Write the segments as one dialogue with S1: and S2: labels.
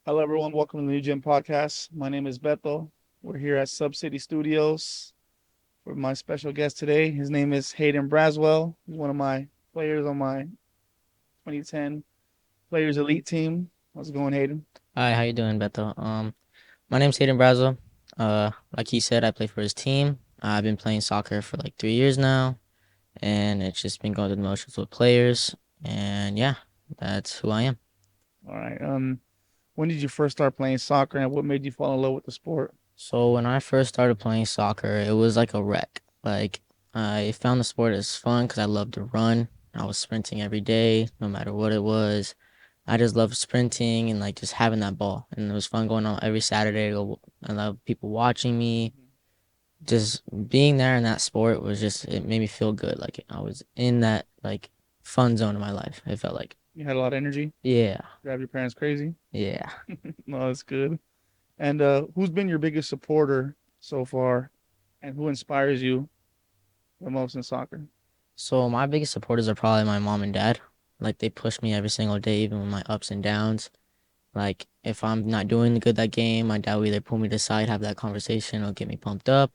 S1: Hello, everyone. Welcome to the NEU GEN Podcast. My name is Beto. We're here at Sub City Studios with my special guest today. His name is Hayden Braswell. He's one of my players on my 2010 Players Elite team. How's it going, Hayden?
S2: Hi, how you doing, Beto? My name's Hayden Braswell. Like he said, I play for his team. I've been playing soccer for like 3 years now, and it's just been going through the motions with players. And yeah, that's who I am.
S1: All right. When did you first start playing soccer, and what made you fall in love with the sport?
S2: So when I first started playing soccer, it was like a wreck. Like I found the sport as fun because I loved to run. I was sprinting every day, no matter what it was. I just loved sprinting and like just having that ball, and it was fun going on every Saturday. I love people watching me. Just being there in that sport was just it made me feel good. Like I was in that like fun zone of my life. It felt like
S1: You had a lot of energy.
S2: yeah,
S1: Drive your parents crazy.
S2: yeah.
S1: No, that's good. And who's been your biggest supporter so far, and who inspires you the most in soccer?
S2: So my biggest supporters are probably my mom and dad. Like they push me every single day, even with my ups and downs. Like if I'm not doing good that game, my dad will either pull me to the side, have that conversation, or get me pumped up.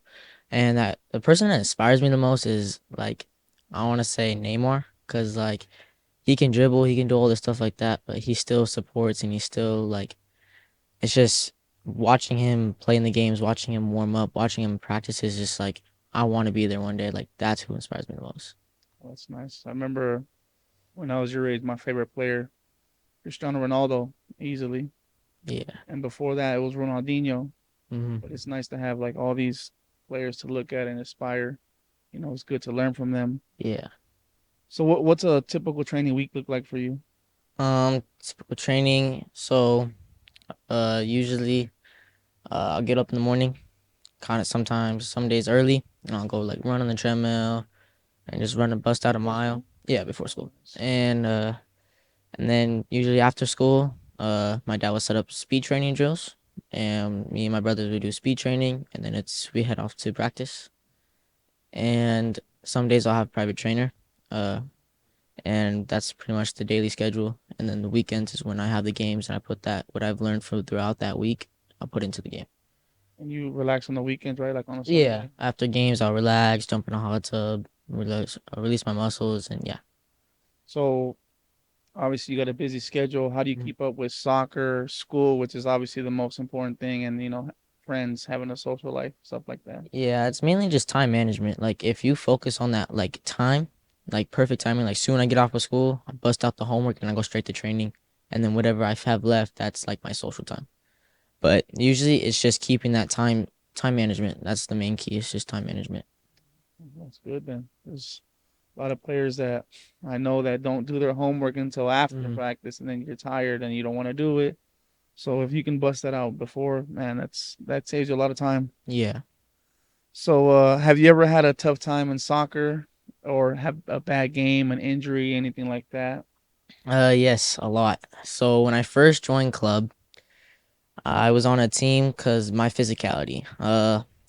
S2: And that the person that inspires me the most is like I want to say Neymar, cause like he can dribble, he can do all this stuff like that, but he still supports and he's still like it's just watching him play in the games, watching him warm up, watching him practice is just like I want to be there one day. Like that's who inspires me the most.
S1: Well, that's nice. I remember when I was your age, my favorite player, Cristiano Ronaldo, easily.
S2: Yeah.
S1: And before that, it was Ronaldinho.
S2: Hmm.
S1: But it's nice to have like all these players to look at and aspire. It's good to learn from them.
S2: Yeah.
S1: So what's a typical training week look like for you?
S2: Typical training. So, usually, I'll get up in the morning, kind of sometimes, some days early, and I'll go like run on the treadmill and just run and bust out a
S1: Before
S2: mile.
S1: school?
S2: Yeah, before school. And then usually after school, my dad would set up speed training drills, and me and my brothers would do speed training, and then we head off to practice. And some days I'll have private trainer, uh, and that's pretty much the daily schedule. And then the weekends is when I have the games, and I put that what I've learned from throughout that week, I'll put into the game.
S1: And you relax on the weekends, right? Like on a
S2: Yeah,
S1: Sunday.
S2: after games I'll relax, jump in a hot tub, release my muscles, and yeah.
S1: So obviously you got a busy schedule. How do you
S2: Mhm.
S1: keep up with soccer, school, which is obviously the most important thing, and friends, having a social life, stuff like that?
S2: Yeah, it's mainly just time management. Like if you focus on that like time, like perfect timing, like soon I get off of school, I bust out the homework and I go straight to training. And then whatever I have left, that's like my social time. But usually it's just keeping that time management. That's the main key. It's just time management.
S1: That's good then. There's a lot of players that I know that don't do their homework until after
S2: Hmm.
S1: practice, and then you're tired and you don't want to do it. So if you can bust that out before, man, that saves you a lot of time.
S2: Yeah.
S1: So have you ever had a tough time in soccer, or have a bad game, an injury, anything like that?
S2: Yes, a lot. So when I first joined club, I was on a team because my physicality.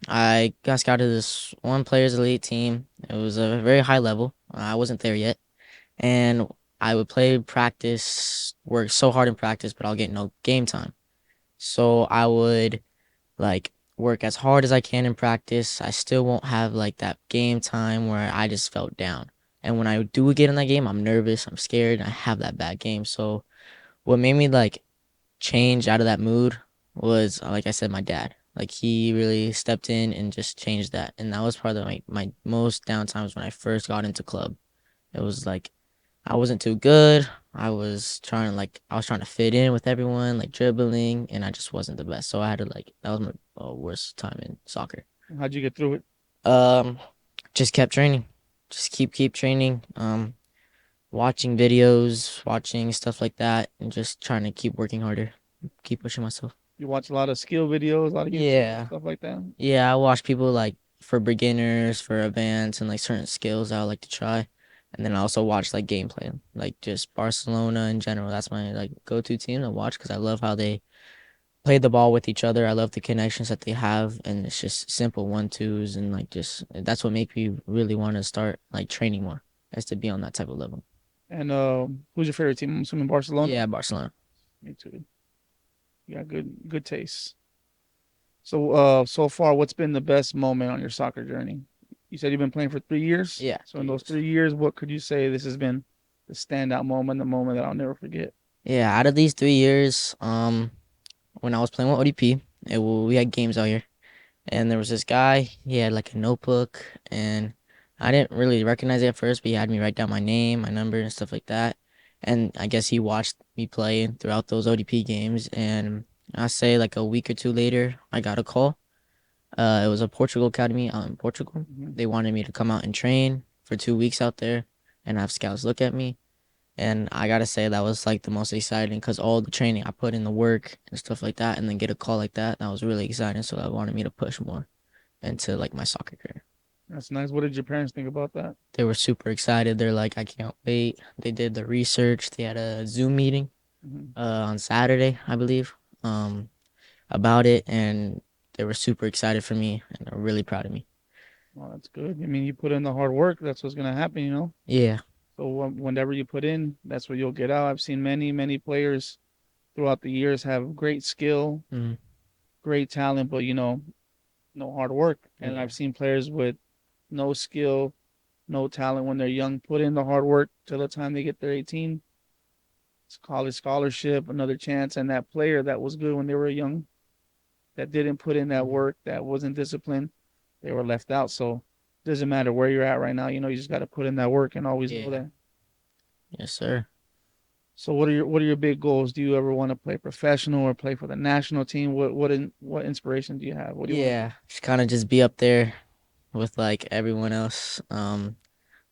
S2: I got scouted to this one players elite team. It was a very high level. I wasn't there yet, and I would play practice, work so hard in practice, but I'll get no game time. So I would like work as hard as I can in practice. I still won't have like that game time where I just felt down. And when I do get in that game, I'm nervous, I'm scared, and I have that bad game. So what made me like change out of that mood was like I said, my dad. Like he really stepped in and just changed that. And that was probably my most down times when I first got into club. It was like I wasn't too good. I was trying to fit in with everyone, like dribbling, and I just wasn't the best. So I had to like that was my worst time in soccer.
S1: How'd you get through it?
S2: Um, just kept training, just keep training. Watching videos, watching stuff like that, and just trying to keep working harder, keep pushing myself.
S1: You watch a lot of skill videos, a lot of YouTube
S2: Yeah,
S1: stuff like that.
S2: yeah. I watch people like for beginners, for advanced, and like certain skills I would like to try. And then I also watch like gameplay, like just Barcelona in general. That's my like go-to team to watch because I love how they play the ball with each other. I love the connections that they have, and it's just simple one twos and like just that's what makes me really want to start like training more, is to be on that type of level.
S1: And who's your favorite team? I'm assuming Barcelona.
S2: Yeah, Barcelona.
S1: Me too. You got good taste. So so far, what's been the best moment on your soccer journey? You said you've been playing for 3 years.
S2: Yeah,
S1: So in
S2: 3
S1: those
S2: years.
S1: 3 years, what could you say this has been the standout moment, the moment that I'll never forget?
S2: Yeah, out of these 3 years, when I was playing with ODP, we had games out here, and there was this guy. He had like a notebook, and I didn't really recognize it at first, but he had me write down my name, my number, and stuff like that. And I guess he watched me play throughout those ODP games, and I say like a week or two later, I got a call. It was a Portugal academy out in Portugal.
S1: Mhm.
S2: They wanted me to come out and train for 2 weeks out there, and have scouts look at me. And I gotta say that was like the most exciting because all the training I put in the work and stuff like that, and then get a call like that, that was really exciting. So I wanted me to push more into like my soccer career.
S1: That's nice. What did your parents think about that?
S2: They were super excited. They're like, I can't wait. They did the research. They had a Zoom meeting
S1: Hmm.
S2: on Saturday, I believe, um, about it, and they were super excited for me and are really proud of me.
S1: Well, that's good. I mean, you put in the hard work. That's what's gonna happen, you know.
S2: Yeah.
S1: So whenever you put in, that's what you'll get out. I've seen many players throughout the years have great skill,
S2: Mm-hmm.
S1: great talent, but no hard work. And
S2: Yeah.
S1: I've seen players with no skill, no talent when they're young, put in the hard work till the time they get their 18. It's college scholarship, another chance. And that player that was good when they were young, that didn't put in that
S2: Mm-hmm.
S1: work, that wasn't disciplined, they were left out. So it doesn't matter where you're at right now. You just got to put in that work and always know
S2: Yeah.
S1: that.
S2: Yes, sir.
S1: So what are your big goals? Do you ever want to play professional or play for the national team? What inspiration do you have? What do you want to do?
S2: Yeah. Just kind of just be up there with like everyone else.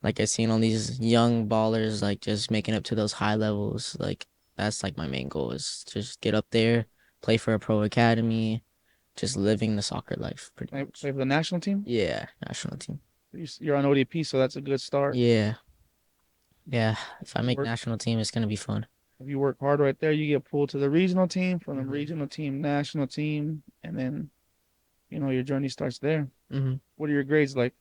S2: Like I've seen all these young ballers like just making up to those high levels. Like that's like my main goal is just get up there, play for a pro academy, just living the soccer life pretty
S1: Play
S2: much.
S1: for the national team?
S2: Yeah, national team.
S1: You're on ODP, so that's a good start.
S2: Yeah, yeah. If I
S1: You
S2: make
S1: work
S2: national team, it's gonna be fun.
S1: if you work hard right there, you get pulled to the regional team, from the
S2: Mhm.
S1: regional team, national team, and then your journey starts there.
S2: Mhm.
S1: What are your grades like?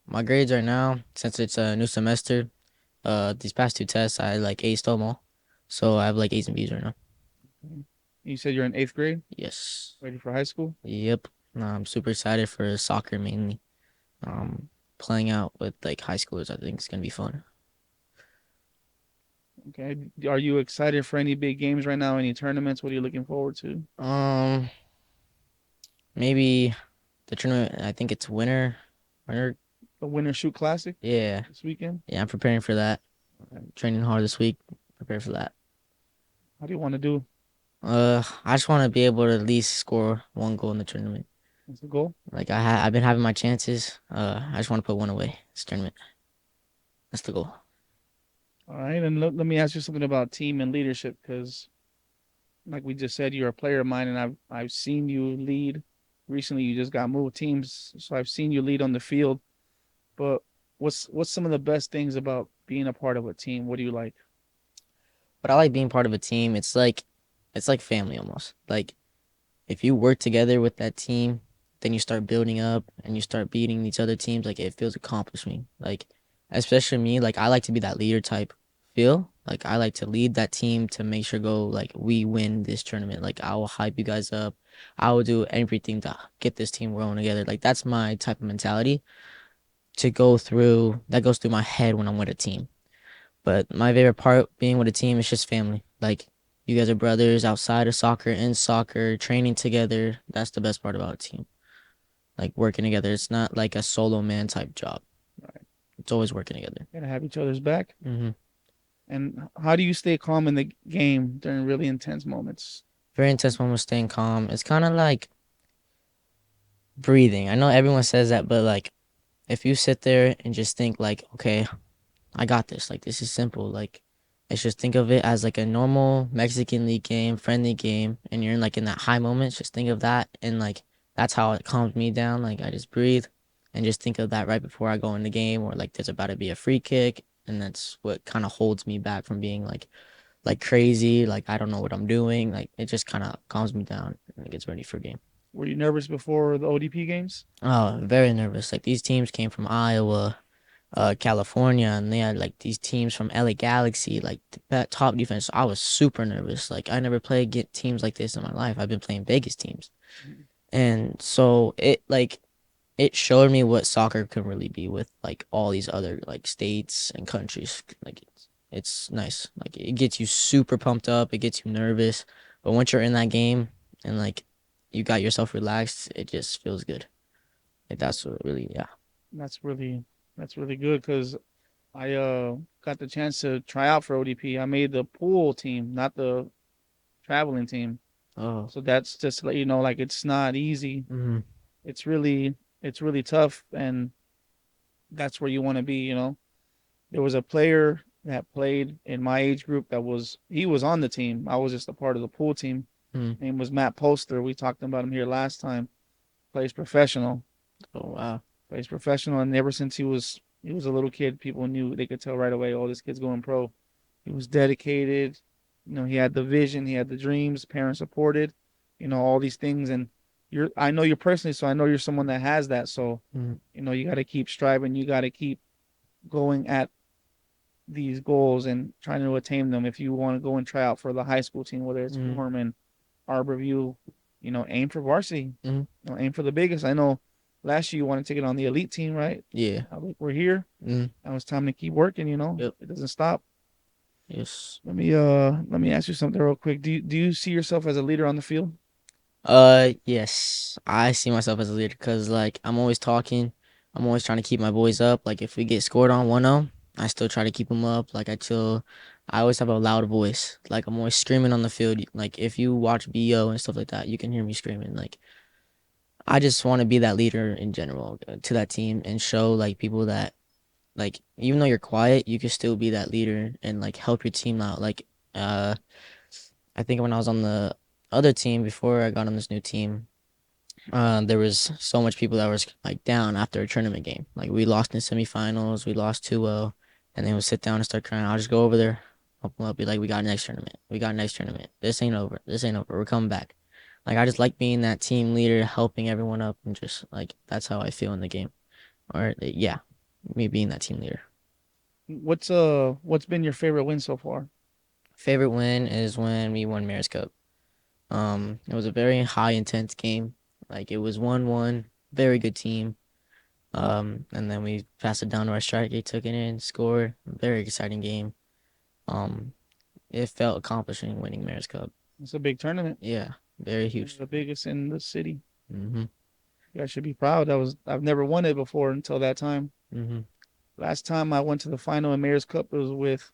S2: My grades right now, since it's a new semester, these past two tests I like aced them all, so I have like A's and B's right now.
S1: You said you're in eighth grade,
S2: Yes.
S1: ready for high school.
S2: Yep. I'm super excited for soccer mainly. Um, Playing out with like high schoolers, I think it's gonna be fun.
S1: Okay. Are you excited for any big games right now? Any tournaments? What are you looking forward to?
S2: Um, Maybe the tournament. I think it's winter.
S1: The Winter Shoot Classic
S2: Yeah,
S1: this weekend.
S2: yeah. I'm preparing for that. I'm training hard this week. Prepare for that.
S1: How do you want to do?
S2: I just want to be able to at least score one goal in the tournament.
S1: What's the goal?
S2: Like I've been having my chances. I just want to put one away this tournament. That's the goal.
S1: All right. And let me ask you something about team and leadership, because like we just said, you're a player of mine, and I've seen you lead. Recently, you just got moved teams, so I've seen you lead on the field. But what's some of the best things about being a part of a team? What do you like?
S2: But I like being part of a team. It's like family almost. Like if you work together with that team, then you start building up and you start beating these other teams. Like it feels accomplishing. Like especially me, like I like to be that leader type feel. Like I like to lead that team to make sure go like we win this tournament. Like I will hype you guys up. I will do everything to get this team rolling together. Like that's my type of mentality to go through that goes through my head when I'm with a team. But my favorite part being with a team is just family. Like you guys are brothers outside of soccer, in soccer, training together. That's the best part about a team. Like working together. It's not like a solo man type job.
S1: Right.
S2: It's always working together.
S1: Gotta have each other's back.
S2: Hmm.
S1: And how do you stay calm in the game during really intense moments?
S2: Very intense moment, staying calm. It's kind of like breathing. I know everyone says that, but like if you sit there and just think like, okay, I got this. Like this is simple. Like it's just think of it as like a normal Mexican league game, friendly game, and you're in like in that high moment. Just think of that, and like that's how it calms me down. Like I just breathe and just think of that right before I go in the game, or like there's about to be a free kick, and that's what kind of holds me back from being like crazy. Like I don't know what I'm doing. Like it just kind of calms me down and gets ready for game.
S1: Were you nervous before the ODP games?
S2: Oh, very nervous. Like these teams came from Iowa, California, and they had like these teams from LA Galaxy, like the top defense. I was super nervous. Like I never played get teams like this in my life. I've been playing Vegas teams, and so it showed me what soccer can really be with like all these other like states and countries. Like it's nice. Like it gets you super pumped up. It gets you nervous, but once you're in that game and like you got yourself relaxed, it just feels good. Like that's what really, yeah.
S1: That's really that's really good because I got the chance to try out for ODP. I made the pool team, not the traveling team.
S2: Oh.
S1: So that's just to let you know, like it's not easy.
S2: Mm-hmm.
S1: It's really tough, and that's where you want to be. There was a player that played in my age group he was on the team. I was just a part of the pool team.
S2: Mm-hmm.
S1: Name was Matt Poster. We talked about him here last time. Plays professional.
S2: Oh wow.
S1: Plays professional, and ever since he was a little kid, people knew they could tell right away. Oh, this kid's going pro. He was dedicated. He had the vision. He had the dreams. Parents supported. All these things, and I know you personally, so I know you're someone that has that. So
S2: Mm-hmm.
S1: you got to keep striving. You got to keep going at these goals and trying to attain them. If you want to go and try out for the high school team, whether it's
S2: Mm-hmm.
S1: Gorman, Arborview, aim for varsity.
S2: Mm-hmm.
S1: Aim for the biggest. I know last year you wanted to get on the elite team, right?
S2: Yeah.
S1: We're here.
S2: Mm-hmm.
S1: Now it's time to keep working.
S2: Yep.
S1: It doesn't stop.
S2: Yes.
S1: Let me ask you something real quick. Do you see yourself as a leader on the field?
S2: Yes, I see myself as a leader because, like, I'm always talking. I'm always trying to keep my boys up. Like, if we get scored on 1-0, I still try to keep them up. Like, I always have a loud voice. Like, I'm always screaming on the field. Like, if you watch BO and stuff like that, you can hear me screaming. Like, I just want to be that leader in general to that team and show, like, people that, like, even though you're quiet, you can still be that leader and, like, help your team out. Like, uh, I think when I was on the other team before I got on this new team, there was so much people that was like down after a tournament game. Like we lost in the semifinals, we lost 2-0, and they would sit down and start crying. I'll just go over there, help them up, be like, "We got next tournament. We got next tournament. This ain't over. This ain't over. We're coming back." Like I just like being that team leader, helping everyone up, and just like that's how I feel in the game. Or yeah, me being that team leader.
S1: What's been your favorite win so far?
S2: Favorite win is when we won Mayor's Cup. It was a very high intense game. Like it was 1-1, very good team. And then we passed it down to our striker, he took it in, scored. Very exciting game. Um, it felt accomplishing winning Mayor's Cup.
S1: It's a big tournament.
S2: Yeah, very
S1: One of
S2: huge.
S1: the biggest in the city.
S2: Mhm.
S1: You guys should be proud. I've never won it before until that time.
S2: Mhm.
S1: Last time I went to the final in Mayor's Cup, it was with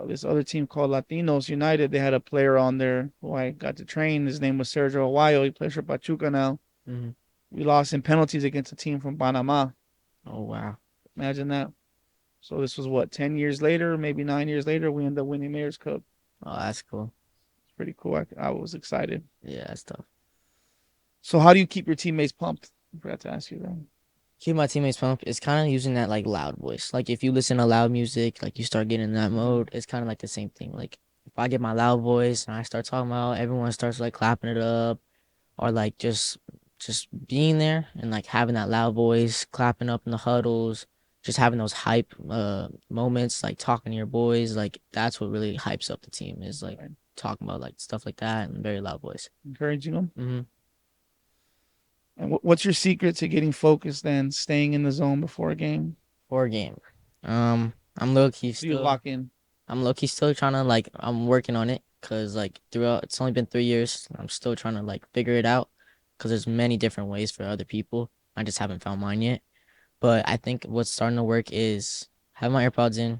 S1: this other team called Latinos United. They had a player on there who I got to train. His name was Sergio Aguayo. He plays for Pachuca now.
S2: Mhm.
S1: We lost in penalties against a team from Panama.
S2: Oh wow.
S1: Imagine that. So this was what, 10 years later, maybe 9 years later, we ended up winning Mayor's Cup.
S2: Oh, that's cool.
S1: It's pretty cool. I was excited.
S2: Yeah, that's tough.
S1: So how do you keep your teammates pumped? I forgot to ask you that.
S2: Keep my teammates pumped is kind of using that like loud voice. Like if you listen to loud music, like you start getting in that mode. It's kind of like the same thing. Like if I get my loud voice and I start talking about, everyone starts like clapping it up or like just being there and like having that loud voice, clapping up in the huddles, just having those hype moments, like talking to your boys, like that's what really hypes up the team is like
S1: Right.
S2: talking about like stuff like that and very loud voice.
S1: Encouraging them.
S2: Mm-hmm.
S1: And what's your secret to getting focused and staying in the zone before a game?
S2: For a game, I'm low key
S1: Do you
S2: still.
S1: lock in?
S2: I'm low key still trying to like I'm working on it because like throughout it's only been 3 years. I'm still trying to like figure it out because there's many different ways for other people. I just haven't found mine yet. But I think what's starting to work is have my AirPods in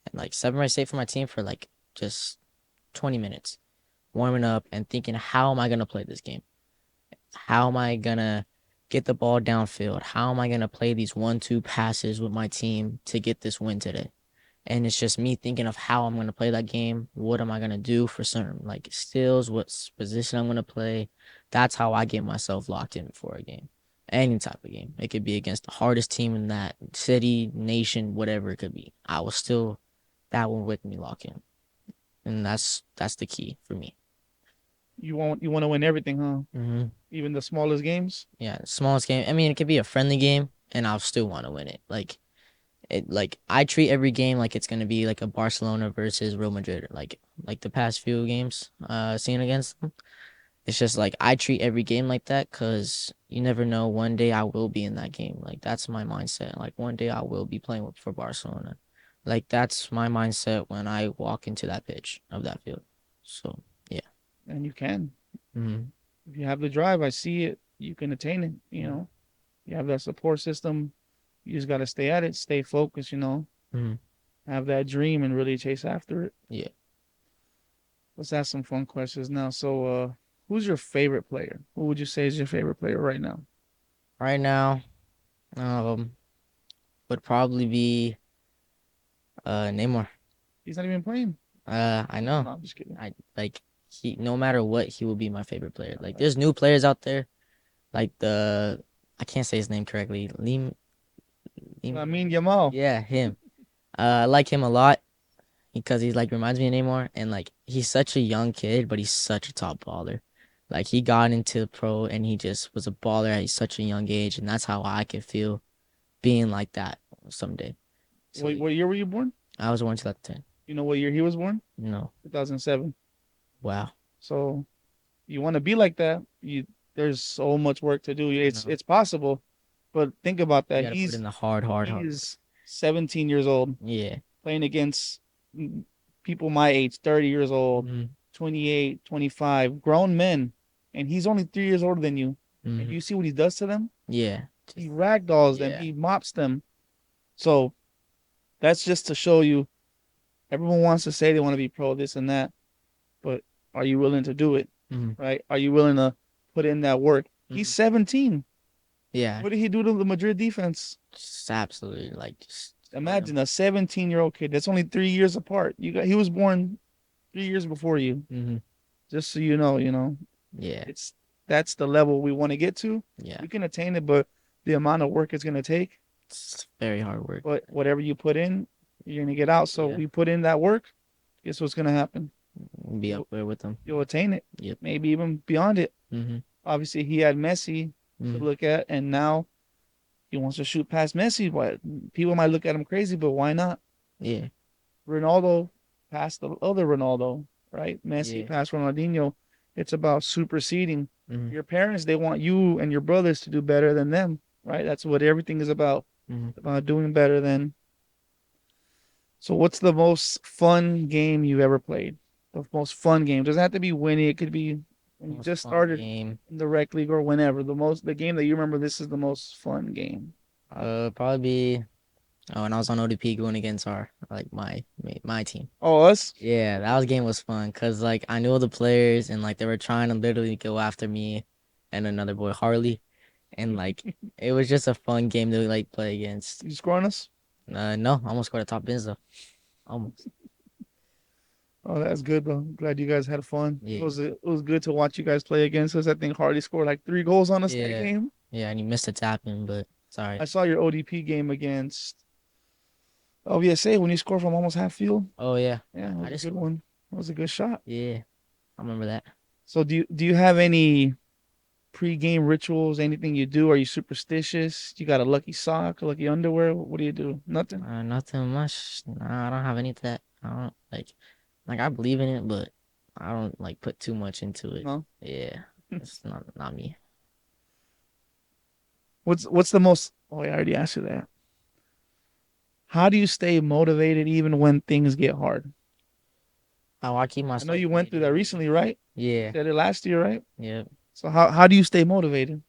S2: and like set my state for my team for like just 20 minutes, warming up and thinking, how am I gonna play this game? How am I gonna get the ball downfield? How am I gonna play these 1-2 passes with my team to get this win today? And it's just me thinking of how I'm gonna play that game. What am I gonna do for certain like stills? What position I'm gonna play? That's how I get myself locked in for a game. Any type of game. It could be against the hardest team in that city, nation, whatever it could be. I will still that one with me lock in, and that's the key for me.
S1: You want to win everything, huh?
S2: Mm-hmm.
S1: Even the smallest games?
S2: Yeah, smallest game. I mean, it could be a friendly game, and I'll still want to win it. Like it like I treat every game like it's gonna be like a Barcelona versus Real Madrid, like the past few games seen against them. It's just like I treat every game like that because you never know. One day I will be in that game. Like that's my mindset. Like one day I will be playing for Barcelona. Like that's my mindset when I walk into that pitch of that field. So yeah.
S1: And you can.
S2: Mm-hmm.
S1: If you have the drive, I see it. You can attain it. You have that support system. You just got to stay at it, stay focused.
S2: Mm-hmm.
S1: Have that dream and really chase after it.
S2: Yeah.
S1: Let's ask some fun questions now. So, who's your favorite player? Who would you say is your favorite player right now?
S2: Right now, um, would probably be Neymar.
S1: He's not even playing.
S2: I
S1: Oh,
S2: know.
S1: no, I'm just kidding.
S2: I like he. No matter what, he will be my favorite player. Like there's new players out there. Like I can't say his name correctly.
S1: I
S2: Lim
S1: mean, Yamal.
S2: yeah, him. I like him a lot because he's like reminds me of Neymar, and like he's such a young kid, but he's such a top baller. Like he got into pro and he just was a baller at such a young age, and that's how I could feel being like that someday. So
S1: What year were you born?
S2: I was born 2010.
S1: You know what year he was born?
S2: No,
S1: 2007.
S2: wow,
S1: So you want to be like that? There's so much work to do. It's
S2: no,
S1: it's possible, but think about
S2: you
S1: that.
S2: gotta put in the hard,
S1: He
S2: hard work.
S1: is 17 years old,
S2: Yeah.
S1: playing against people my age, 30 years old,
S2: Mm-hmm.
S1: 28, 25, grown men, and he's only 3 years older than you. And
S2: Mm-hmm.
S1: you see what he does to them?
S2: Yeah.
S1: He
S2: Just
S1: ragdolls them.
S2: yeah.
S1: He mops them. So that's just to show you. Everyone wants to say they want to be pro this and that, but are you willing to do it?
S2: Mm-hmm.
S1: Right? Are you willing to put in that work? He's
S2: Mm-hmm.
S1: 17.
S2: Yeah.
S1: What did he do to the Madrid defense?
S2: Just absolutely like just destroyed him.
S1: Imagine a 17-year-old kid. That's only 3 years apart. He was born 3 years before you.
S2: Mm-hmm.
S1: Just so you know,
S2: Yeah.
S1: it's that's the level we want to get to.
S2: Yeah.
S1: We can attain it, but the amount of work it's gonna take.
S2: It's very hard work.
S1: But whatever you put in, you're gonna get out. So
S2: Yeah.
S1: we put in that work. Guess what's gonna happen?
S2: Be up
S1: You'll,
S2: there with them.
S1: you'll attain it.
S2: Yep.
S1: Maybe even beyond it.
S2: Mm-hmm.
S1: Obviously, he had Messi to
S2: Mm-hmm.
S1: look at, and now he wants to shoot past Messi. But people might look at him crazy, but why not?
S2: Yeah.
S1: Ronaldo past the other Ronaldo, right? Messi
S2: Yeah.
S1: past Ronaldinho. It's about superseding.
S2: Mm-hmm.
S1: Your parents, they want you and your brothers to do better than them, right? That's what everything is about.
S2: Mm-hmm.
S1: About doing better than. So, what's the most fun game you ever played? The most fun game doesn't have to be winning. It could be when you
S2: Most
S1: just
S2: fun
S1: started
S2: game.
S1: in the rec league or whenever. The game that you remember. This is the most fun game.
S2: Probably be when I was on ODP going against our like my team.
S1: Oh, us?
S2: Yeah, game was fun because like I knew all the players and like they were trying to literally go after me and another boy Harley, and like it was just a fun game to like play against.
S1: You score on us?
S2: No, I almost scored a top bins though. Almost.
S1: Oh, that's good though. Glad you guys had fun.
S2: Yeah.
S1: It was good to watch you guys play against us. I think Hardy scored like 3 goals on us that
S2: Yeah.
S1: game.
S2: Yeah, and you missed a tapping, but sorry.
S1: I saw your ODP game against OVSA when you scored from almost half field.
S2: Oh yeah.
S1: Yeah, it
S2: I
S1: was a
S2: just
S1: good one. It was a good shot.
S2: Yeah, I remember that.
S1: So do you have any pre-game rituals? Anything you do? Are you superstitious? You got a lucky sock, a lucky underwear? What do you do? Nothing.
S2: Nothing much. Nah, I don't have any of that. I don't like I believe in it, but I don't like put too much into it.
S1: No.
S2: Yeah, it's not me.
S1: What's the most? Oh, I already asked you that. How do you stay motivated even when things get hard?
S2: Oh, I keep
S1: I know
S2: myself
S1: you went through that
S2: motivated.
S1: recently, right?
S2: Yeah,
S1: Said it last year, right?
S2: yeah.
S1: So how do you stay motivated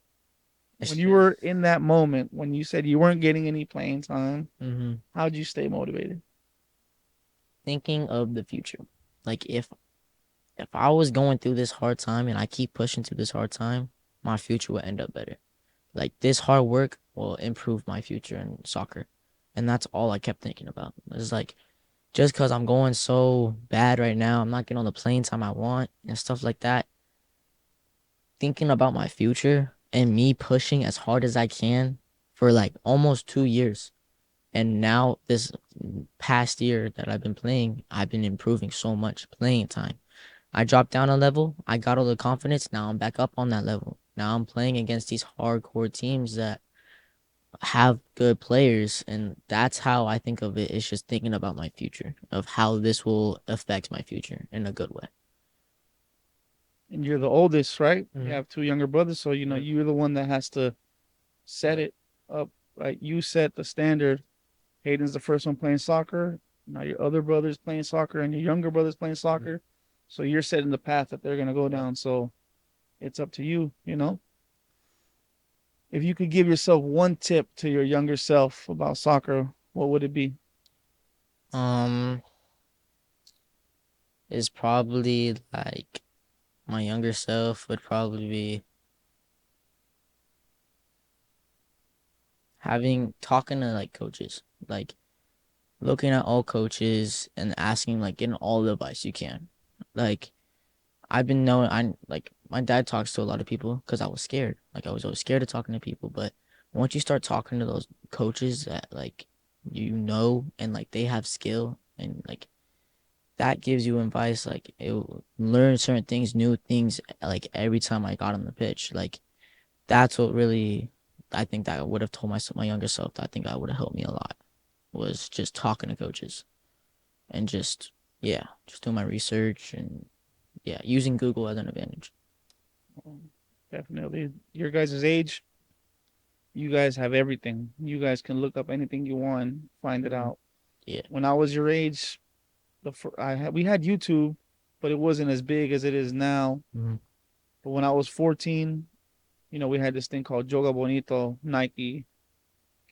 S2: It's
S1: when you were
S2: just
S1: in that moment when you said you weren't getting any playing time?
S2: hmm
S1: How'd you stay motivated?
S2: thinking of the future. Like if I was going through this hard time and I keep pushing through this hard time, my future will end up better. Like this hard work will improve my future in soccer, and that's all I kept thinking about. It's like just because I'm going so bad right now, I'm not getting on the playing time I want and stuff like that. Thinking about my future and me pushing as hard as I can for like almost 2 years. And now this past year that I've been playing, I've been improving so much playing time. I dropped down a level. I got all the confidence. Now I'm back up on that level. Now I'm playing against these hardcore teams that have good players, and that's how I think of it. It's just thinking about my future, of how this will affect my future in a good way.
S1: And you're the oldest, right? You
S2: Mm-hmm.
S1: have two younger brothers, so
S2: Mm-hmm.
S1: you're the one that has to set it up. Right? You set the standard. Hayden's the first one playing soccer. Now your other brother's playing soccer, and your younger brother's playing soccer. So you're setting the path that they're gonna go down. So it's up to you. If you could give yourself one tip to your younger self about soccer, what would it be?
S2: Um, is probably like my younger self would probably be having talking to like coaches, like looking at all coaches and asking like getting all the advice you can. Like I've been knowing I like my dad talks to a lot of people because I was scared. Like I was always scared of talking to people, but once you start talking to those coaches that like and like they have skill and like that gives you advice like it learn certain things, new things like every time I got on the pitch. Like that's what really I think that I would have told my younger self that I think I would have helped me a lot was just talking to coaches and just yeah, just doing my research and yeah, using Google as an advantage.
S1: Definitely. Your guys' age, you guys have everything. You guys can look up anything you want, find it
S2: Mm-hmm.
S1: out.
S2: Yeah.
S1: When I was your age, we had YouTube, but it wasn't as big as it is now.
S2: Mm-hmm.
S1: But when I was 14, we had this thing called Joga Bonito. Nike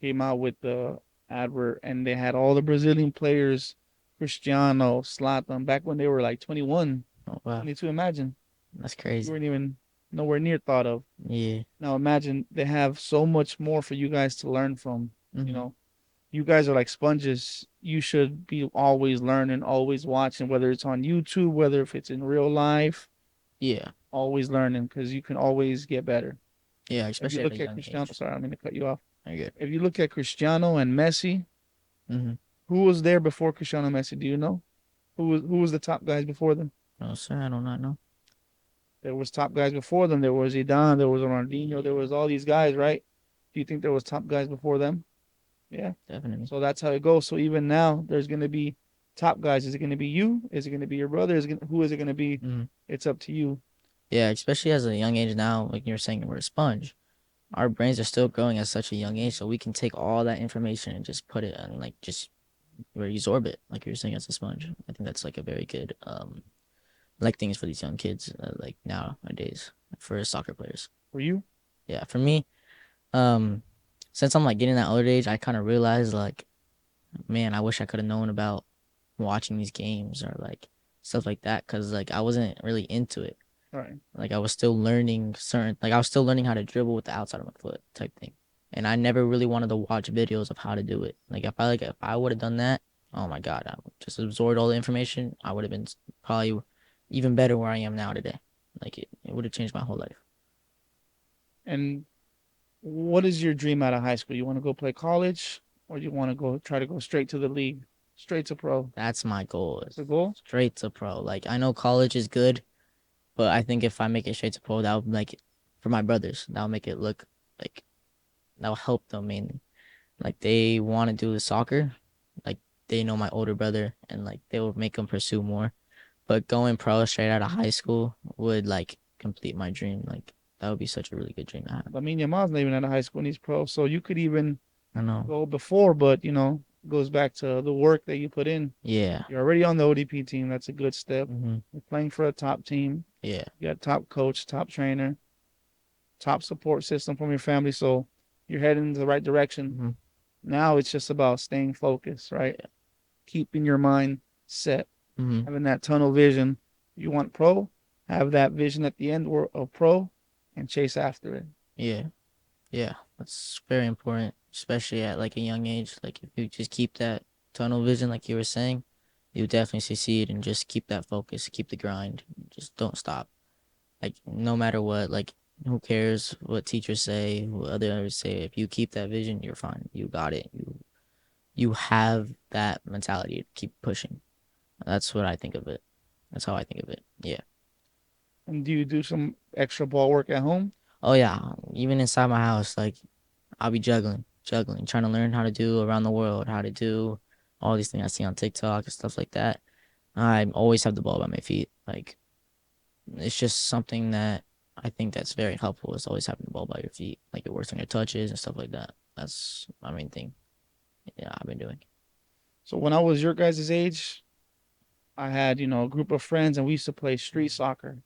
S1: came out with the advert, and they had all the Brazilian players, Cristiano, Zlatan, back when they were like 21,
S2: Oh wow,
S1: 22. Imagine
S2: that's
S1: you
S2: crazy.
S1: weren't even nowhere near thought of.
S2: Yeah.
S1: Now imagine they have so much more for you guys to learn from. You
S2: Mm-hmm.
S1: know, you guys are like sponges. You should be always learning, always watching, whether it's on YouTube, whether if it's in real life,
S2: Yeah.
S1: always learning because you can always get better.
S2: Yeah.
S1: If you
S2: Especially at a
S1: look at
S2: young
S1: Cristiano,
S2: age.
S1: sorry, I'm going to cut you off.
S2: Very good.
S1: If you look at Cristiano and Messi,
S2: Mm-hmm.
S1: who was there before Cristiano and Messi? Do you know? Who was the top guys before them?
S2: No, sir, I do not know.
S1: There was top guys before them. There was Zidane, there was Ronaldinho, there was all these guys, right? Do you think there was top guys before them? Yeah.
S2: Definitely.
S1: So that's how it goes. So even now, there's gonna be top guys. Is it gonna be you? Is it gonna be your brother? Who is it gonna be?
S2: Mm-hmm.
S1: It's up to you.
S2: Yeah, especially as a young age now, like you're saying, we're a sponge. Our brains are still growing at such a young age, so we can take all that information and just put it and like just reabsorb it, like you're saying, as a sponge. I think that's like a very good like things for these young kids, like nowadays for soccer players.
S1: For you,
S2: Yeah, for me, um, since I'm like getting that older age, I kind of realized like, man, I wish I could have known about watching these games or like stuff like that, cause like I wasn't really into it.
S1: all right.
S2: Like I was still learning I was still learning how to dribble with the outside of my foot type thing. And I never really wanted to watch videos of how to do it. If I would have done that, oh my god, I would just absorbed all the information. I would have been probably even better where I am now today. Like it would have changed my whole life.
S1: And what is your dream out of high school? You want to go play college, or you want to try to go straight to the league, straight to pro?
S2: That's my goal.
S1: That's the goal.
S2: Straight to pro. Like I know college is good, but I think if I make it straight to pro, that would like for my brothers, that would make it look like that will help them mainly. Like they want to do the soccer, like they know my older brother, and like they will make them pursue more. But going pro straight out of high school would like complete my dream. Like that would be such a really good dream to have.
S1: I mean, your mom's not even out of high school and he's pro, so you could even
S2: I know.
S1: go before, but it goes back to the work that you put in.
S2: Yeah.
S1: You're already on the ODP team. That's a good step.
S2: Mhm.
S1: You're playing for a top team.
S2: Yeah.
S1: You got top coach, top trainer, top support system from your family. So you're heading in the right direction.
S2: Mhm.
S1: Now it's just about staying focused, right?
S2: Yeah.
S1: Keeping your mind set,
S2: Mhm.
S1: having that tunnel vision. You want pro, have that vision at the end of pro and chase after it.
S2: Yeah. Yeah. That's very important, especially at like a young age. Like if you just keep that tunnel vision, like you were saying, you definitely succeed and just keep that focus, keep the grind. Just don't stop. Like no matter what, like who cares what teachers say, what others say. If you keep that vision, you're fine. You got it. You have that mentality to keep pushing. That's what I think of it. That's how I think of it. Yeah.
S1: And do you do some extra ball work at home?
S2: Oh yeah. Even inside my house, like I'll be juggling. juggling, trying to learn how to do around the world, how to do all these things I see on TikTok and stuff like that. I always have the ball by my feet. Like, it's just something that I think that's very helpful is always having the ball by your feet. Like, it works on your touches and stuff like that. That's my main thing. Yeah, I've been doing.
S1: So when I was your guys' age, I had, a group of friends and we used to play street soccer.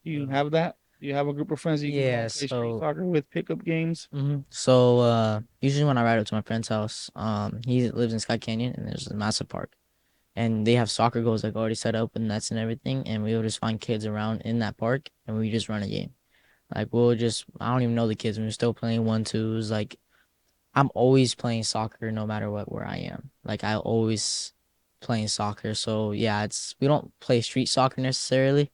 S1: Do you have that? Do you have a group of friends that you can go
S2: Yeah,
S1: and play street
S2: so
S1: soccer with pickup games?
S2: usually when I ride up to my friend's house, he lives in Sky Canyon and there's a massive park. And they have soccer goals like already set up and nets and everything, and we will just find kids around in that park and we just run a game. Like I don't even know the kids, and we're still playing 1-2s. Like I'm always playing soccer no matter what where I am. Like I always playing soccer. So yeah, it's we don't play street soccer necessarily.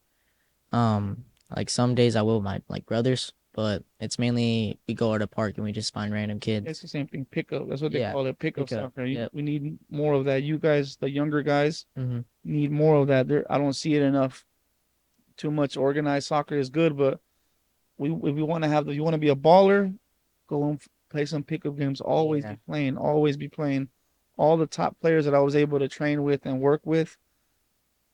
S2: Like some days I will with my like brothers, but it's mainly we go to the park and we just find random
S1: It's
S2: kids.
S1: the same thing. Pickup. That's what they
S2: Yeah,
S1: call it. Pickup
S2: pick up.
S1: soccer.
S2: Yep.
S1: We need more of that. You guys, the younger guys,
S2: Mhm.
S1: need more of that. I don't see it enough. Too much organized soccer is good, but if we want to have you want to be a baller, go and play some pickup games. Always
S2: Yeah.
S1: be playing. Always be playing. All the top players that I was able to train with and work with,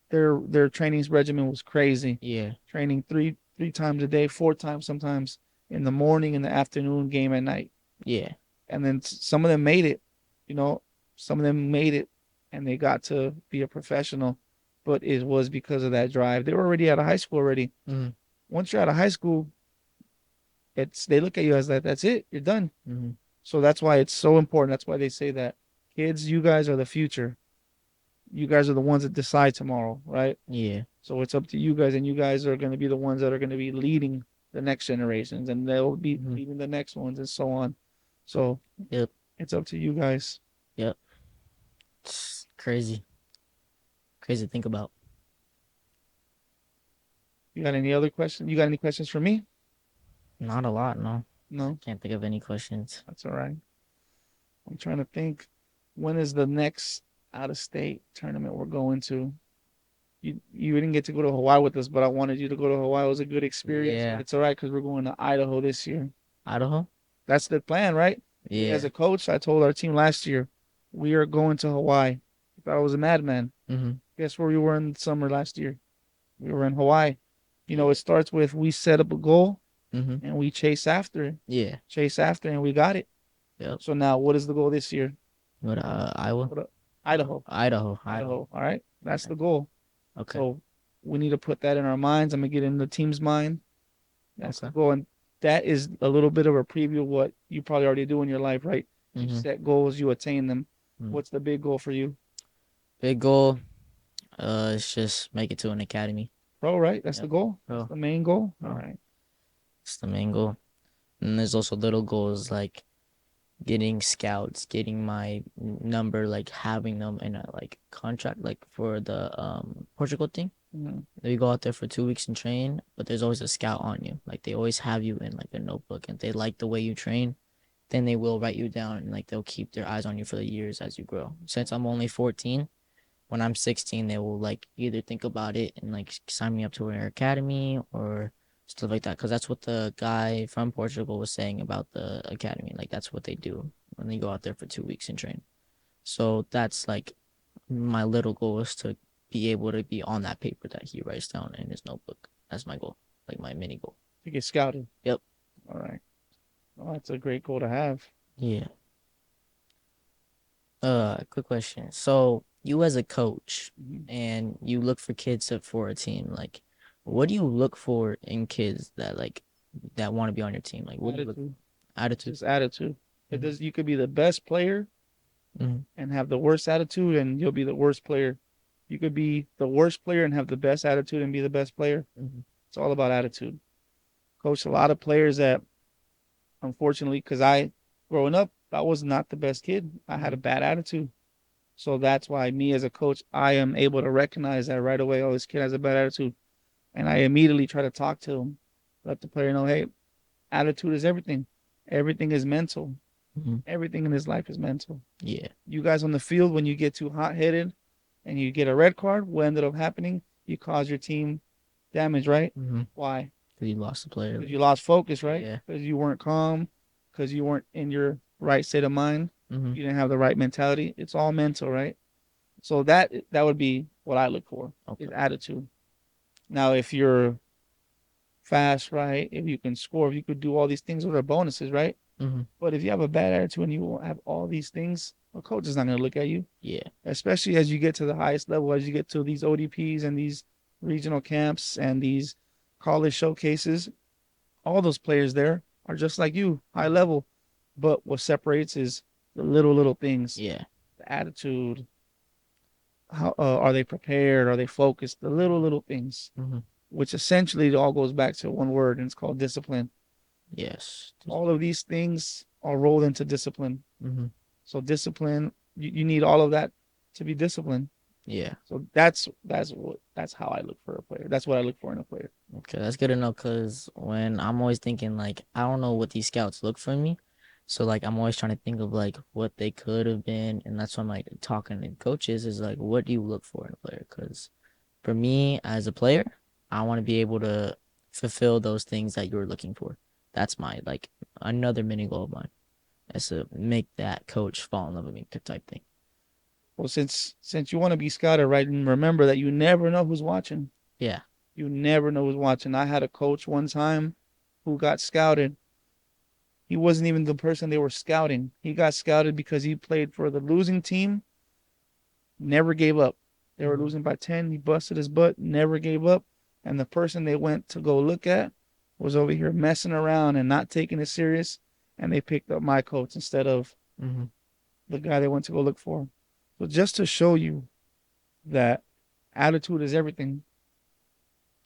S1: their training regimen was crazy.
S2: Yeah.
S1: Training three times a day, four times sometimes in the morning, in the afternoon, game at night.
S2: Yeah.
S1: And then some of them made it. You know, some of them made it, and they got to be a professional. But it was because of that drive. They were already out of high school already.
S2: Mhm.
S1: Once you're out of high school, they look at you as like that's it, you're done.
S2: Mhm.
S1: So that's why it's so important. That's why they say that kids, you guys are the future. You guys are the ones that decide tomorrow, right?
S2: Yeah.
S1: So it's up to you guys, and you guys are going to be the ones that are going to be leading the next generations, and they'll be
S2: Mhm.
S1: leading the next ones, and so on. So
S2: Yep.
S1: it's up to you guys.
S2: Yep. It's crazy. Crazy to think about.
S1: You got any other questions? You got any questions for me?
S2: Not a lot, no.
S1: No,
S2: Can't think of any questions.
S1: that's all right. I'm trying to think. When is the next out of state tournament we're going to? You didn't get to go to Hawaii with us, but I wanted you to go to Hawaii. It was a good experience, but
S2: Yeah.
S1: it's all right because we're going to Idaho this year.
S2: Idaho?
S1: That's the plan, right? As
S2: Yeah.
S1: a coach, I told our team last year, we are going to Hawaii. I thought I was a madman.
S2: Mhm.
S1: Guess where we were in the summer last year? We were in Hawaii. It starts with we set up a goal
S2: Mhm.
S1: and we
S2: Yeah.
S1: chase after, and we got it.
S2: Yep.
S1: So now, what is the goal this year?
S2: What Iowa?
S1: What, Idaho.
S2: Idaho.
S1: Idaho. All right, that's the goal.
S2: Okay.
S1: So we need to put that in our minds. I'm gonna get in the team's mind. That's the
S2: Okay.
S1: goal, and that is a little bit of a preview of what you probably already do in your life, right? You
S2: Mhm.
S1: set goals, you attain them.
S2: Mm.
S1: What's the big goal for you,
S2: Big goal. It's just make it to an academy.
S1: bro? Right, that's the
S2: Yep.
S1: goal. That's
S2: Pro.
S1: the main goal. All
S2: Pro.
S1: right.
S2: It's the main goal. And there's also little goals like getting scouts, getting my number, like having them in a like contract, like for the Portugal thing.
S1: Mhm.
S2: You go out there for 2 weeks and train, but there's always a scout on you. Like they always have you in like a notebook, and they like the way you train. Then they will write you down, and like they'll keep their eyes on you for the years as you grow. Since I'm only 14, when I'm 16, they will like either think about it and like sign me up to an academy or stuff like that. Because that's what the guy from Portugal was saying about the academy. Like that's what they do when they go out there for 2 weeks and train. So that's like my little goal is to be able to be on that paper that he writes down in his notebook. That's my goal, like my mini goal.
S1: To get scouted.
S2: Yep.
S1: All right. Well, that's a great goal to have.
S2: Yeah. Quick question. So you as a coach
S1: Mhm.
S2: and you look for for a team, like what do you look for in kids that like that want to be on your team? Like what do you look
S1: Attitude.
S2: attitude?
S1: Just attitude. It
S2: Mhm.
S1: does. You could be the best player
S2: Mhm.
S1: and have the worst attitude, and you'll be the worst player. You could be the worst player and have the best attitude and be the best player.
S2: Mhm.
S1: It's all about attitude. Coach a lot of players that, unfortunately, because growing up, I was not the best kid. I had a
S2: Mhm.
S1: bad attitude. So that's why me as a coach, I am able to recognize that right away. Oh, this kid has a bad attitude. And I immediately try to talk to him, let the player know, hey, attitude is everything. Everything is mental.
S2: Mhm.
S1: Everything in his life is mental.
S2: Yeah.
S1: You guys on the field, when you get too hot headed and you get a red card, what ended up happening? You cause your team damage, right?
S2: Mhm.
S1: Why?
S2: Because you lost the player.
S1: Because you lost focus, right?
S2: Yeah.
S1: Because you weren't calm, because you weren't in your right state of mind,
S2: Mm-hmm.
S1: you didn't have the right mentality. It's all mental, right? So that would be what I look for is
S2: Okay.
S1: attitude. Now, if you're fast, right? If you can score, if you could do all these things, those are bonuses, right?
S2: Mm-hmm.
S1: But if you have a bad attitude and you won't have all these things, a coach is not going to look at you,
S2: Yeah.
S1: especially as you get to the highest level, as you get to these ODPs and these regional camps and these college showcases. All those players there are just like you, high level. But what separates is the little things,
S2: Yeah.
S1: the attitude. How are they prepared? Are they focused? The little things,
S2: Mm-hmm.
S1: which essentially it all goes back to one word, and it's called discipline.
S2: Yes.
S1: All of these things are rolled into discipline.
S2: Mm-hmm.
S1: So discipline, you need all of that to be disciplined.
S2: Yeah.
S1: So that's how I look for a player. That's what I look for in a player.
S2: Okay, that's good to know because when I'm always thinking like I don't know what these scouts look for me, so like I'm always trying to think of like what they could have been, and that's why I'm like talking to coaches is like what do you look for in a player? Because for me as a player, I want to be able to fulfill those things that you're looking for. That's my like another mini goal of mine is to make that coach fall in love with me type thing.
S1: Well, since you want to be scouted, right, and remember that you never know who's watching.
S2: Yeah.
S1: You never know who's watching. I had a coach one time who got scouted. He wasn't even the person they were scouting. He got scouted because he played for the losing team, never gave up. They were losing by 10. He busted his butt, never gave up. And the person they went to go look at was over here messing around and not taking it serious. And they picked up my coach instead of
S2: Mm-hmm.
S1: the guy they went to go look for. So just to show you that attitude is everything.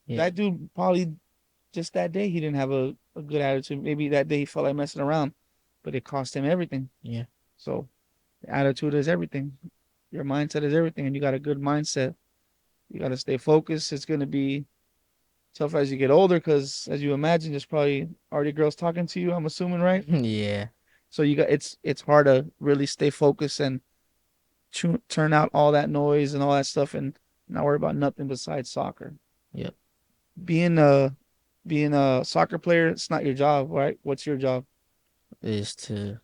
S2: Yeah.
S1: That dude probably just that day he didn't have a good attitude. Maybe that day he felt like messing around, but it cost him everything.
S2: Yeah.
S1: So attitude is everything. Your mindset is everything, and you got a good mindset. You got to stay focused. It's going to be tough as you get older because, as you imagine, there's probably already girls talking to you. I'm assuming, right?
S2: Yeah.
S1: So you got it's hard to really stay focused and turn out all that noise and all that stuff and not worry about nothing besides soccer.
S2: Yep.
S1: Being a being a soccer player, it's not your job, right? What's your job?
S2: Is to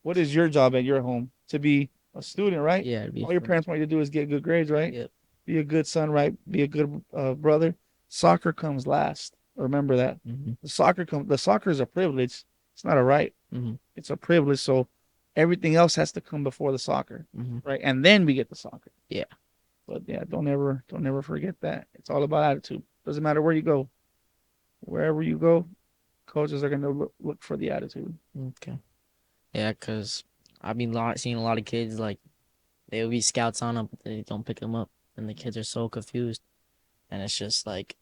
S1: What is your job at your home? To be a student, right?
S2: yeah to be
S1: All your
S2: fun.
S1: parents want you to do is get good grades, right?
S2: Yep.
S1: Be a good son, right? Be a good brother. Soccer comes last. Remember that.
S2: Mm-hmm.
S1: The soccer is a privilege. It's not a right.
S2: Mm-hmm.
S1: It's a privilege. So everything else has to come before the soccer,
S2: Mm-hmm.
S1: right? And then we get the soccer.
S2: Yeah.
S1: But yeah, don't ever forget that. It's all about attitude. Doesn't matter where you go. Wherever you go, coaches are gonna look for the attitude.
S2: Okay. Yeah, cause I've been seeing a lot of kids like they'll be scouts on them, but they don't pick them up, and the kids are so confused, and it's just like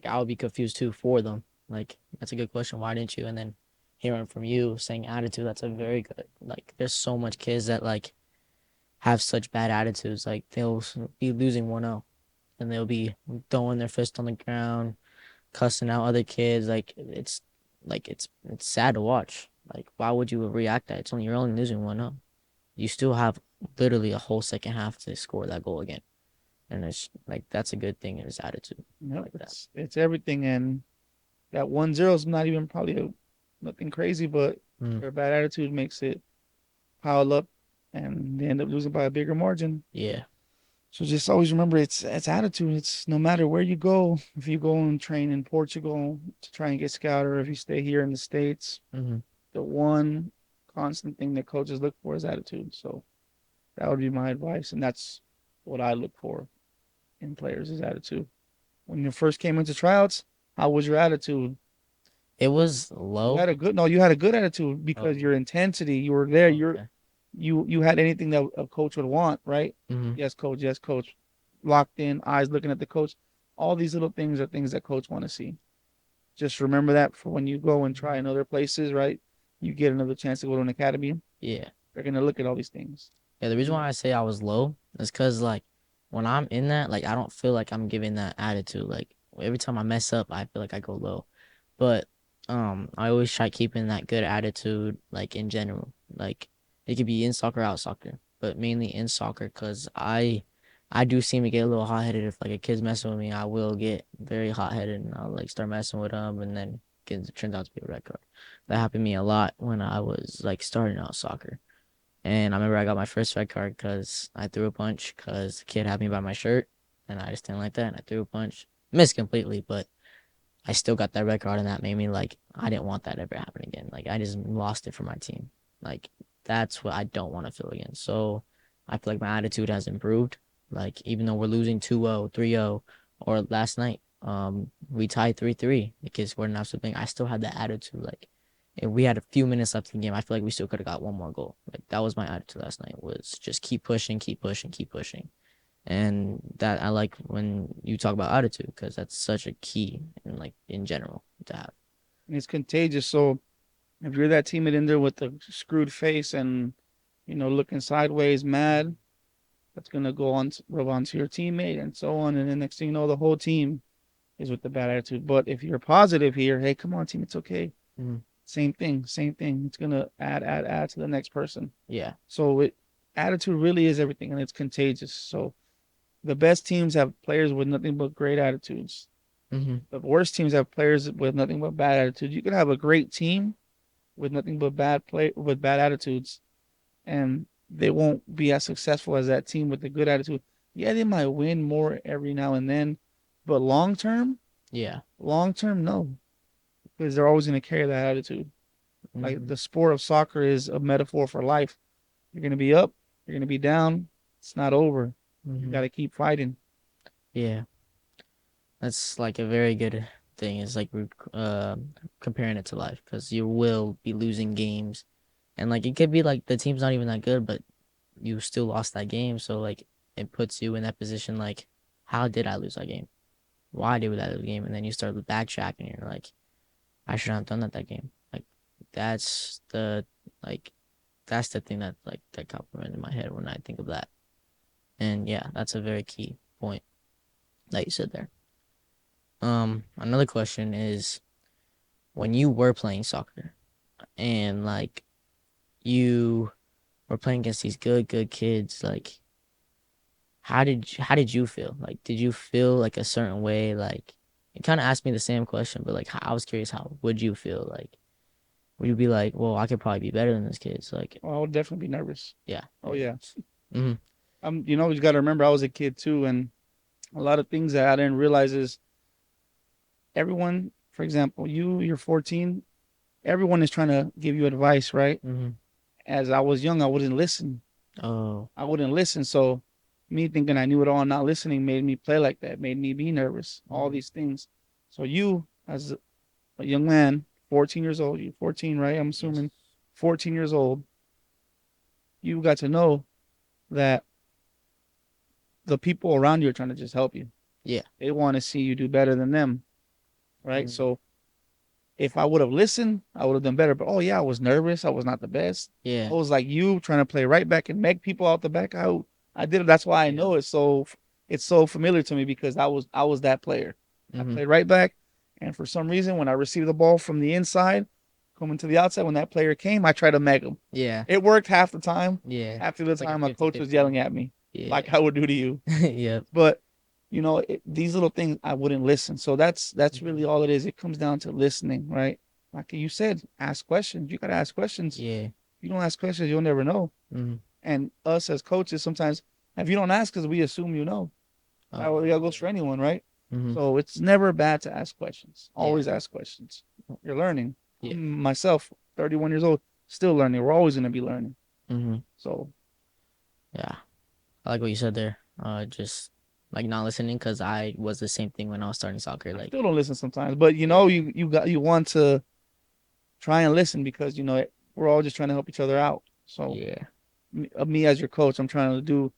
S2: I would be confused too for them. Like that's a good question. Why didn't you? And then hearing from you saying attitude, that's a very good. Like there's so much kids that like have such bad attitudes. Like they'll be losing 1-0, and they'll be throwing their fist on the ground, cussing out other kids. It's sad to watch. Like why would you react that? You're only losing 1-0. You still have literally a whole second half to score that goal again. And it's like that's a good thing in his attitude.
S1: Yep,
S2: Like that.
S1: it's everything, and that 1-0 is not even probably nothing crazy, but
S2: Mm,
S1: their bad attitude makes it pile up, and they end up losing by a bigger margin.
S2: yeah.
S1: So just always remember, it's attitude. It's no matter where you go. If you go and train in Portugal to try and get scouted, or if you stay here in the States,
S2: Mm-hmm.
S1: the one constant thing that coaches look for is attitude. So that would be my advice, and that's what I look for in players is attitude. When you first came into tryouts, how was your attitude?
S2: It was
S1: You
S2: low.
S1: had a good no, you had a good attitude because
S2: Oh,
S1: your intensity, you were there,
S2: okay.
S1: you had anything that a coach would want, right?
S2: Mm-hmm.
S1: Yes, coach. Locked in, eyes looking at the coach. All these little things are things that coach want to see. Just remember that for when you go and try in other places, right? You get another chance to go to an academy.
S2: Yeah.
S1: They're gonna look at all these things.
S2: Yeah, the reason why I say I was low is because like when I'm in that, like I don't feel like I'm giving that attitude. Like every time I mess up, I feel like I go low. But I always try keeping that good attitude, like in general. Like it could be in soccer, out soccer, but mainly in soccer, cause I do seem to get a little hot headed. If like a kid's messing with me, I will get very hot headed and I'll like start messing with them and then it turns out to be a red card. That happened to me a lot when I was like starting out soccer. And I remember I got my first red card because I threw a punch because the kid had me by my shirt, and I just didn't like that, and I threw a punch, missed completely, but I still got that red card, and that made me like I didn't want that ever happen again. Like I just lost it for my team. Like that's what I don't want to feel again. So I feel like my attitude has improved. Like even though we're losing 2-0, 3-0, or last night, we tied 3-3. The kids scored an absolute thing. I still had that attitude. Like if we had a few minutes left in the game, I feel like we still could have got one more goal. Like that was my attitude last night. Was just keep pushing, keep pushing, keep pushing. And that I like when you talk about attitude because that's such a key in like in general to have.
S1: And it's contagious. So if you're that teammate in there with the screwed face and looking sideways, mad, that's gonna go on rub onto your teammate and so on. And then next thing you know, the whole team is with the bad attitude. But if you're positive here, hey, come on, team, it's okay.
S2: Mm-hmm.
S1: Same thing, same thing. It's gonna add to the next person.
S2: Yeah.
S1: So attitude really is everything, and it's contagious. So the best teams have players with nothing but great attitudes.
S2: Mm-hmm.
S1: The worst teams have players with nothing but bad attitudes. You could have a great team with nothing but bad attitudes, and they won't be as successful as that team with the good attitude. Yeah, they might win more every now and then, but
S2: Yeah.
S1: long term, no, because they're always going to carry that attitude. Like
S2: Mm-hmm.
S1: the sport of soccer is a metaphor for life. You're going to be up, you're going to be down. It's not over. You
S2: Mm-hmm.
S1: got to keep fighting.
S2: Yeah. That's like a very good thing. It's like we're comparing it to life because you will be losing games, and like it could be like the team's not even that good, but you still lost that game. So like it puts you in that position. Like, how did I lose that game? Why did I lose the game? And then you start backtracking. And you're like, I shouldn't have done that game. Like that's the like that's the thing that like that compliment in my head when I think of that. And yeah, that's a very key point that you said there. Another question is when you were playing soccer and like you were playing against these good kids, like how did you feel? Like did you feel like a certain way? Like you kind of asked me the same question, but like I was curious, how would you feel? Like would you be like, well, I could probably be better than this kid? So like,
S1: Well, I would definitely be nervous.
S2: yeah.
S1: Oh yeah.
S2: Mm-hmm.
S1: You got to remember, I was a kid too, and a lot of things that I didn't realize is everyone. For example, you're 14. Everyone is trying to give you advice, right?
S2: Mm-hmm.
S1: As I was young, I wouldn't listen.
S2: Oh.
S1: I wouldn't listen. So me thinking I knew it all and not listening made me play like that, made me be nervous, all
S2: Mm-hmm.
S1: these things. So you, as a young man, 14 years old, you're 14, right? I'm
S2: Yes.
S1: assuming 14 years old, you got to know that the people around you are trying to just help you.
S2: Yeah.
S1: They want to see you do better than them, right?
S2: Mm-hmm.
S1: So if I would have listened, I would have done better. But oh yeah, I was nervous. I was not the best. I
S2: Yeah.
S1: was like you trying to play right back and make people out the back. I did it. That's why I
S2: Yeah.
S1: know it's so familiar to me because I was that player. I
S2: Mm-hmm.
S1: played right back, and for some reason, when I received the ball from the inside, coming to the outside, when that player came, I tried to make him.
S2: Yeah.
S1: It worked half the time.
S2: Yeah.
S1: Half of the
S2: It's like a
S1: time, my coach was
S2: 50-50.
S1: yelling at me
S2: Yeah.
S1: like I would do to you.
S2: Yep.
S1: But these little things I wouldn't listen. So that's
S2: Mm-hmm.
S1: really all it is. It comes down to listening, right? Like you said, ask questions. You gotta ask questions.
S2: Yeah.
S1: If you don't ask questions, you'll never know.
S2: Mm-hmm.
S1: And us as coaches, sometimes if you don't ask, because we assume you know. That goes for anyone, right?
S2: Mm-hmm.
S1: So it's never bad to ask questions.
S2: Yeah.
S1: Always ask questions. You're learning.
S2: Yeah.
S1: Myself, 31 years old, still learning. We're always gonna be learning.
S2: Mm-hmm.
S1: So
S2: Yeah. I like what you said there. Just like not listening because I was the same thing when I was starting soccer.
S1: I
S2: Like,
S1: still don't listen sometimes, but
S2: yeah.
S1: you want to try and listen because we're all just trying to help each other out. So
S2: Yeah.
S1: me as your coach, I'm trying to do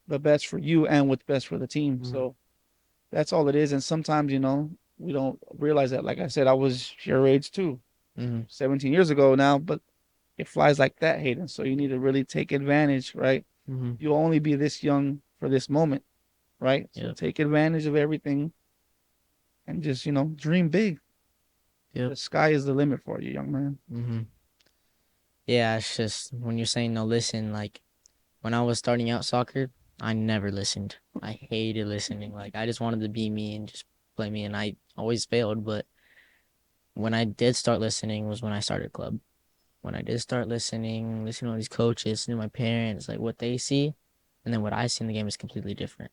S1: the best for you and what's best for the team.
S2: Mm-hmm.
S1: So that's all it is. And sometimes we don't realize that. Like I said, I was your age too,
S2: Mm-hmm.
S1: 17 years ago now, but it flies like that, Hayden. So you need to really take advantage, right?
S2: Mm-hmm.
S1: You'll only be this young for this moment, right? So
S2: Yep.
S1: take advantage of everything and just dream big.
S2: Yep.
S1: The sky is the limit for you, young man.
S2: Mm-hmm. Yeah, it's just when you're saying no listen, like when I was starting out soccer, I never listened. I hated listening. Like I just wanted to be me and just play me and I always failed, but when I did start listening was when I started club. When I did start listening to all these coaches, listening to my parents, like what they see, and then what I see in the game is completely different.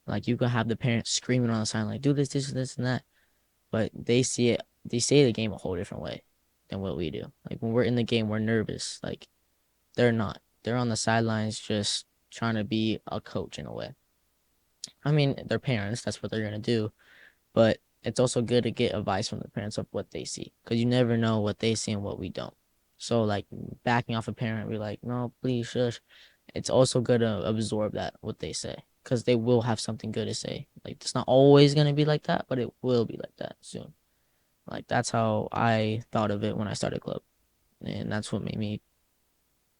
S2: Like you could have the parents screaming on the sign, like do this, and that, but they see the game a whole different way than what we do. Like when we're in the game, we're nervous. Like they're not. They're on the sidelines just trying to be a coach in a way. I mean, they're parents. That's what they're gonna do. But it's also good to get advice from the parents of what they see, because you never know what they see and what we don't. So like backing off a parent, we're like, no, please shush. It's also good to absorb that what they say, because they will have something good to say. Like it's not always gonna be like that, but it will be like that soon. Like that's how I thought of it when I started club, and that's what made me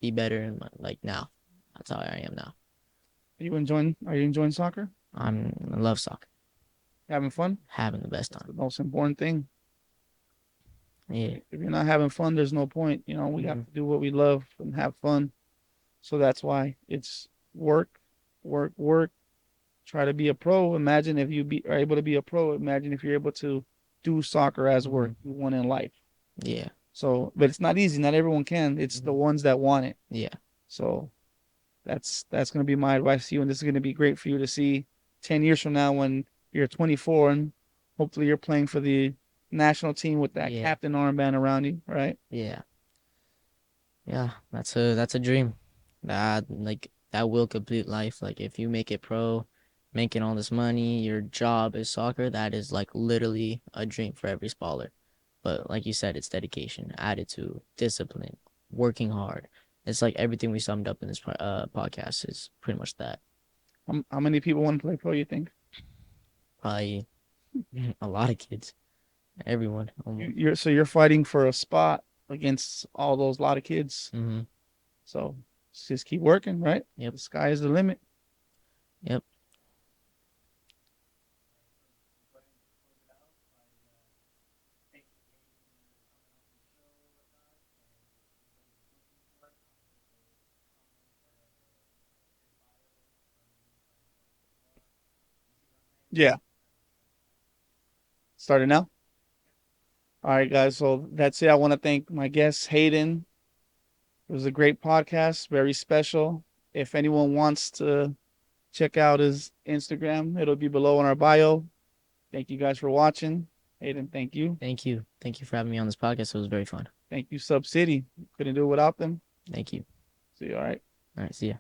S2: be better. And like now, that's how I am now.
S1: Are you enjoying soccer?
S2: I love soccer,
S1: Having fun?
S2: having the best
S1: That's the
S2: time.
S1: most important thing.
S2: Yeah.
S1: If you're not having fun, there's no point. We have
S2: Mhm.
S1: to do what we love and have fun. So that's why it's work, work, work. Try to be a pro. Imagine if are able to be a pro. Imagine if you're able to do soccer as work.
S2: Mhm.
S1: You want in life.
S2: Yeah.
S1: So, but it's not easy. Not everyone can. It's the ones that want it.
S2: Yeah.
S1: So that's gonna be my advice to you, and this is gonna be great for you to see 10 years from now when you're 24 and hopefully you're playing for the national team with that
S2: Yeah.
S1: captain armband around you, right?
S2: Yeah. Yeah. That's a dream. That will complete life. Like if you make it pro, making all this money, your job is soccer, that is like literally a dream for every baller. But like you said, it's dedication, attitude, discipline, working hard. It's like everything we summed up in this podcast is pretty much that.
S1: How many people want to play pro? You think?
S2: Probably a lot of kids, everyone
S1: You,
S2: almost.
S1: you're so you're fighting for a spot against all those lot of kids.
S2: Mm-hmm.
S1: So just keep working, right?
S2: Yep.
S1: The sky is the limit.
S2: Yep.
S1: Yeah. Starting now. All right, guys. So that's it. I want to thank my guest Hayden. It was a great podcast, very special. If anyone wants to check out his Instagram, it'll be below in our bio. Thank you guys for watching. Hayden, thank you.
S2: Thank you. Thank you for having me on this podcast. It was very fun.
S1: Thank you, Sub City. Couldn't do it without them.
S2: Thank you.
S1: See you. All right.
S2: All right. See ya.